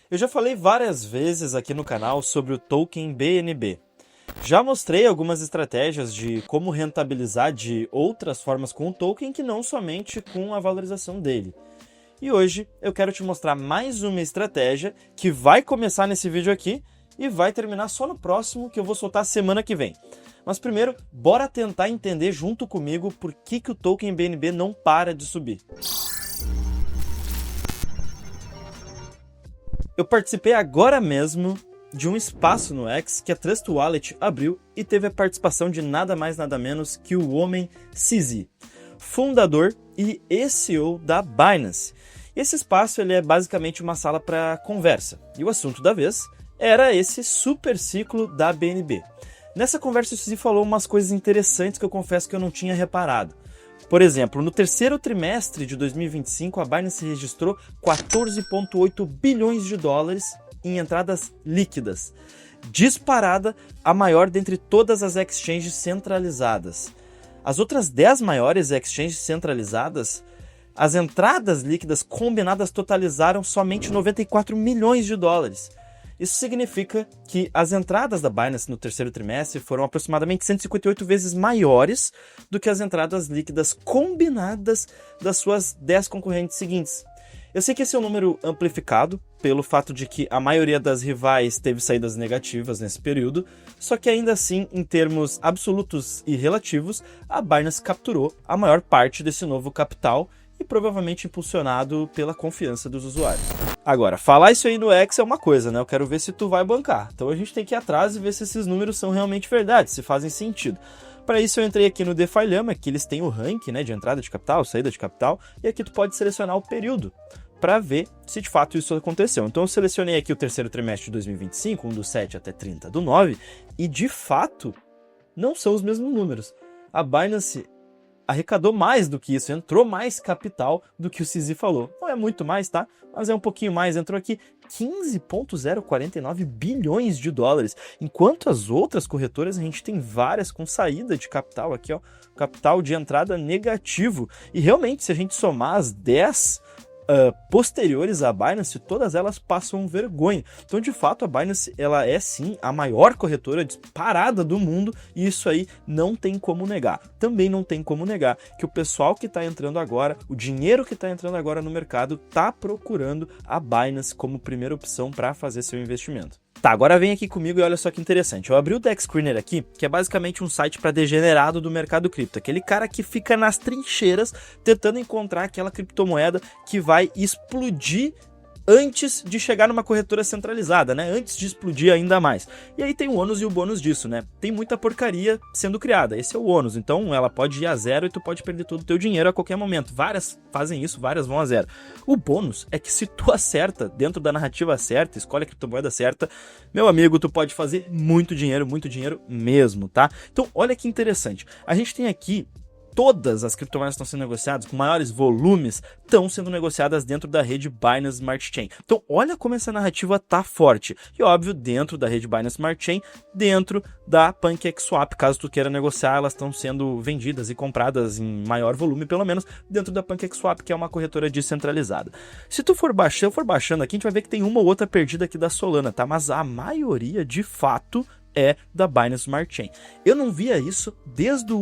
Eu já falei várias vezes aqui no canal sobre o token BNB. Já mostrei algumas estratégias de como rentabilizar de outras formas com o token que não somente com a valorização dele. E hoje eu quero te mostrar mais uma estratégia que vai começar nesse vídeo aqui e vai terminar só no próximo, que eu vou soltar semana que vem. Mas primeiro, bora tentar entender junto comigo por que o token BNB não para de subir. Eu participei agora mesmo de um espaço no X que a Trust Wallet abriu e teve a participação de nada mais nada menos que o homem CZ, fundador e CEO da Binance. Esse espaço ele é basicamente uma sala para conversa e o assunto da vez era esse super ciclo da BNB. Nessa conversa o CZ falou umas coisas interessantes que eu confesso que eu não tinha reparado. Por exemplo, no terceiro trimestre de 2025, a Binance registrou 14,8 bilhões de dólares em entradas líquidas, disparada a maior dentre todas as exchanges centralizadas. As outras 10 maiores exchanges centralizadas, as entradas líquidas combinadas totalizaram somente 94 milhões de dólares. Isso significa que as entradas da Binance no terceiro trimestre foram aproximadamente 158 vezes maiores do que as entradas líquidas combinadas das suas 10 concorrentes seguintes. Eu sei que esse é um número amplificado pelo fato de que a maioria das rivais teve saídas negativas nesse período, só que ainda assim, em termos absolutos e relativos, a Binance capturou a maior parte desse novo capital e provavelmente impulsionado pela confiança dos usuários. Agora, falar isso aí no X é uma coisa, né? Eu quero ver se tu vai bancar. Então a gente tem que ir atrás e ver se esses números são realmente verdade, se fazem sentido. Para isso eu entrei aqui no DeFi Llama, que eles têm o ranking, né, de entrada de capital, saída de capital, e aqui tu pode selecionar o período para ver se de fato isso aconteceu. Então eu selecionei aqui o terceiro trimestre de 2025, do 7 até 30 do 9, e de fato não são os mesmos números. A Binance arrecadou mais do que isso, entrou mais capital do que o CZ falou. Não é muito mais, tá? Mas é um pouquinho mais, entrou aqui 15,049 bilhões de dólares, enquanto as outras corretoras a gente tem várias com saída de capital aqui, ó, capital de entrada negativo. E realmente, se a gente somar as 10 posteriores à Binance, todas elas passam vergonha. Então, de fato, a Binance ela é sim a maior corretora disparada do mundo e isso aí não tem como negar. Também não tem como negar que o pessoal que está entrando agora, o dinheiro que está entrando agora no mercado, está procurando a Binance como primeira opção para fazer seu investimento. Tá, agora vem aqui comigo e olha só que interessante. Eu abri o Dex Screener aqui, que é basicamente um site para degenerado do mercado cripto. Aquele cara que fica nas trincheiras tentando encontrar aquela criptomoeda que vai explodir antes de chegar numa corretora centralizada, né? Antes de explodir ainda mais. E aí tem o ônus e o bônus disso, né? Tem muita porcaria sendo criada, esse é o ônus. Então ela pode ir a zero e tu pode perder todo o teu dinheiro a qualquer momento. Várias fazem isso, várias vão a zero. O bônus é que se tu acerta dentro da narrativa certa, escolhe a criptomoeda certa, meu amigo, tu pode fazer muito dinheiro mesmo, tá? Então olha que interessante. A gente tem aqui todas as criptomoedas que estão sendo negociadas, com maiores volumes, estão sendo negociadas dentro da rede Binance Smart Chain. Então, olha como essa narrativa tá forte. E, óbvio, dentro da rede Binance Smart Chain, dentro da PancakeSwap. Caso tu queira negociar, elas estão sendo vendidas e compradas em maior volume, pelo menos, dentro da PancakeSwap, que é uma corretora descentralizada. Se tu for baixando aqui, a gente vai ver que tem uma ou outra perdida aqui da Solana, tá? Mas a maioria, de fato, é da Binance Smart Chain. Eu não via isso desde a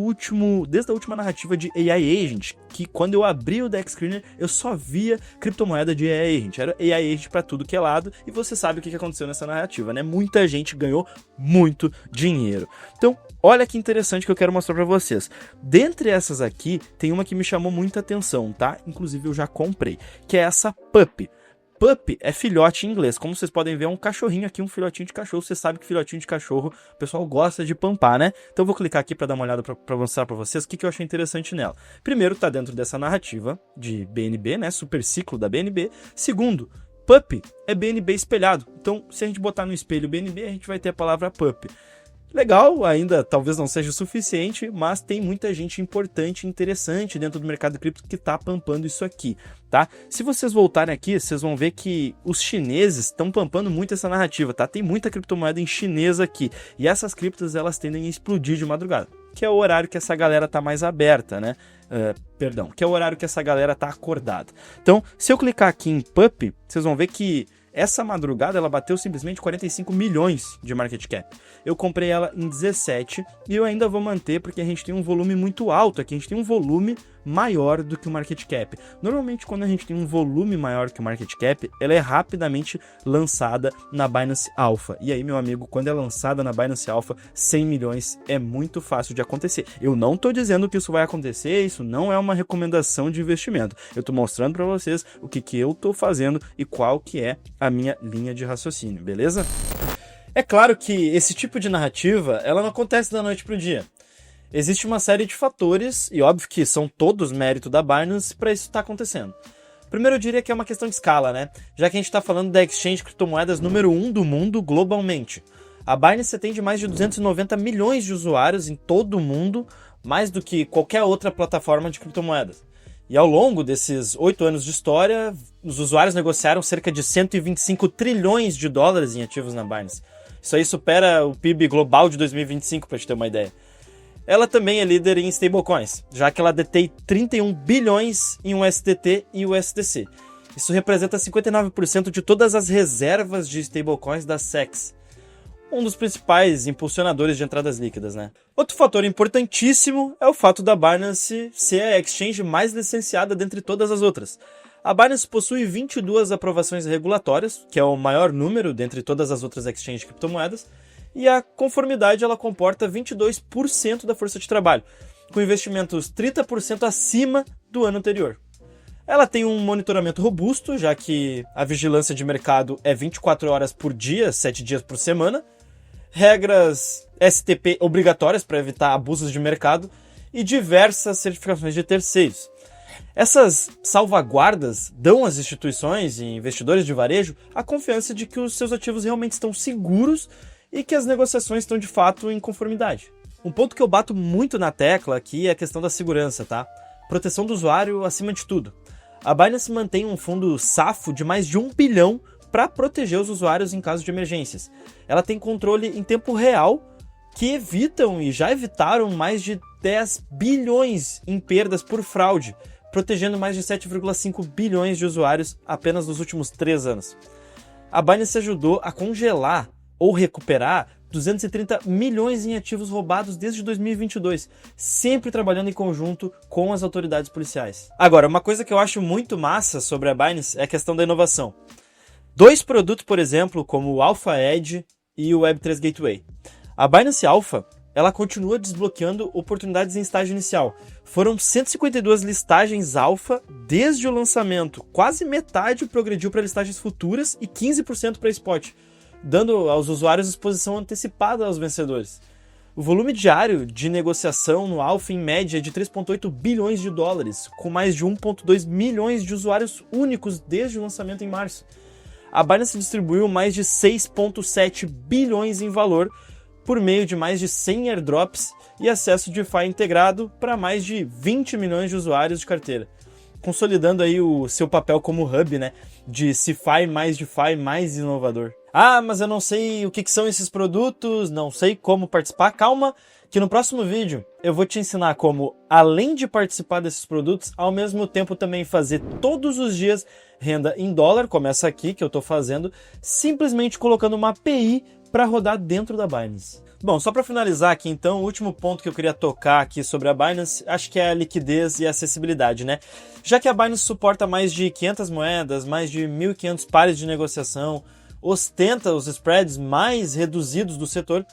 última narrativa de AI Agent, que quando eu abri o Dex Screener, eu só via criptomoeda de AI Agent. Era AI Agent para tudo que é lado, e você sabe o que aconteceu nessa narrativa, né? Muita gente ganhou muito dinheiro. Então, olha que interessante que eu quero mostrar para vocês. Dentre essas aqui, tem uma que me chamou muita atenção, tá? Inclusive eu já comprei, que é essa Pup. Pup é filhote em inglês. Como vocês podem ver, é um cachorrinho aqui, um filhotinho de cachorro. Você sabe que filhotinho de cachorro o pessoal gosta de pampar, né? Então eu vou clicar aqui para dar uma olhada para mostrar para vocês o que eu achei interessante nela. Primeiro, tá dentro dessa narrativa de BNB, né? Super ciclo da BNB. Segundo, Pup é BNB espelhado. Então, se a gente botar no espelho BNB, a gente vai ter a palavra Pup. Legal, ainda talvez não seja o suficiente, mas tem muita gente importante e interessante dentro do mercado cripto que está pampando isso aqui, tá? Se vocês voltarem aqui, vocês vão ver que os chineses estão pampando muito essa narrativa, tá? Tem muita criptomoeda em chinês aqui, e essas criptos elas tendem a explodir de madrugada, que é o horário que essa galera tá mais aberta, né? Que é o horário que essa galera tá acordada. Então, se eu clicar aqui em Pup, vocês vão ver que Essa madrugada ela bateu simplesmente 45 milhões de market cap. Eu comprei ela em 17 e eu ainda vou manter porque a gente tem um volume muito alto aqui, a gente tem um volume maior do que o market cap. Normalmente quando a gente tem um volume maior que o market cap, ela é rapidamente lançada na Binance Alpha. E aí, meu amigo, quando é lançada na Binance Alpha, 100 milhões é muito fácil de acontecer. Eu não estou dizendo que isso vai acontecer, isso não é uma recomendação de investimento. Eu estou mostrando para vocês o que eu estou fazendo e qual que é a minha linha de raciocínio, beleza? É claro que esse tipo de narrativa, ela não acontece da noite para o dia. Existe uma série de fatores, e óbvio que são todos mérito da Binance, para isso estar acontecendo. Primeiro eu diria que é uma questão de escala, né? Já que a gente está falando da exchange de criptomoedas número 1 do mundo globalmente. A Binance atende mais de 290 milhões de usuários em todo o mundo, mais do que qualquer outra plataforma de criptomoedas. E ao longo desses 8 anos de história, os usuários negociaram cerca de 125 trilhões de dólares em ativos na Binance. Isso aí supera o PIB global de 2025, para te ter uma ideia. Ela também é líder em stablecoins, já que ela detém 31 bilhões em USDT e USDC. Isso representa 59% de todas as reservas de stablecoins da SEX. Um dos principais impulsionadores de entradas líquidas, né? Outro fator importantíssimo é o fato da Binance ser a exchange mais licenciada dentre todas as outras. A Binance possui 22 aprovações regulatórias, que é o maior número dentre todas as outras exchanges de criptomoedas, e a conformidade ela comporta 22% da força de trabalho, com investimentos 30% acima do ano anterior. Ela tem um monitoramento robusto, já que a vigilância de mercado é 24 horas por dia, 7 dias por semana, regras STP obrigatórias para evitar abusos de mercado e diversas certificações de terceiros. Essas salvaguardas dão às instituições e investidores de varejo a confiança de que os seus ativos realmente estão seguros e que as negociações estão de fato em conformidade. Um ponto que eu bato muito na tecla aqui é a questão da segurança, tá? Proteção do usuário acima de tudo. A Binance mantém um fundo SAFO de mais de 1 bilhão para proteger os usuários em caso de emergências. Ela tem controle em tempo real que evitam e já evitaram mais de 10 bilhões em perdas por fraude, protegendo mais de 7,5 bilhões de usuários apenas nos últimos 3 anos. A Binance ajudou a congelar ou recuperar 230 milhões em ativos roubados desde 2022, sempre trabalhando em conjunto com as autoridades policiais. Agora, uma coisa que eu acho muito massa sobre a Binance é a questão da inovação. 2 produtos, por exemplo, como o Alpha Edge e o Web3 Gateway. A Binance Alpha, ela continua desbloqueando oportunidades em estágio inicial. Foram 152 listagens Alpha desde o lançamento, quase metade progrediu para listagens futuras e 15% para spot, dando aos usuários exposição antecipada aos vencedores. O volume diário de negociação no Alpha, em média, é de 3,8 bilhões de dólares, com mais de 1,2 milhões de usuários únicos desde o lançamento em março. A Binance distribuiu mais de 6,7 bilhões em valor por meio de mais de 100 airdrops e acesso DeFi integrado para mais de 20 milhões de usuários de carteira, consolidando aí o seu papel como hub, né, de CeFi mais DeFi mais inovador. Ah, mas eu não sei o que são esses produtos, não sei como participar. Calma, que no próximo vídeo eu vou te ensinar como, além de participar desses produtos, ao mesmo tempo também fazer todos os dias renda em dólar, começa aqui que eu estou fazendo, simplesmente colocando uma API para rodar dentro da Binance. Bom, só para finalizar aqui então, o último ponto que eu queria tocar aqui sobre a Binance, acho que é a liquidez e a acessibilidade, né? Já que a Binance suporta mais de 500 moedas, mais de 1.500 pares de negociação, ostenta os spreads mais reduzidos do setor,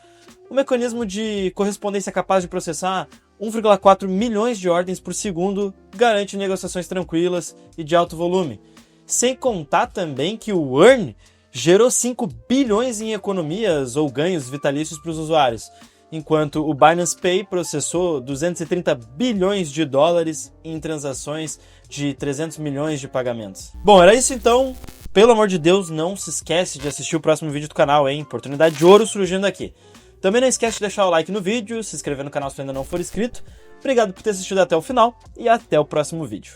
o mecanismo de correspondência capaz de processar 1,4 milhões de ordens por segundo garante negociações tranquilas e de alto volume. Sem contar também que o Earn gerou 5 bilhões em economias ou ganhos vitalícios para os usuários, enquanto o Binance Pay processou 230 bilhões de dólares em transações de 300 milhões de pagamentos. Bom, era isso então. Pelo amor de Deus, não se esquece de assistir o próximo vídeo do canal, hein? Oportunidade de ouro surgindo aqui. Também não esquece de deixar o like no vídeo, se inscrever no canal se ainda não for inscrito. Obrigado por ter assistido até o final e até o próximo vídeo.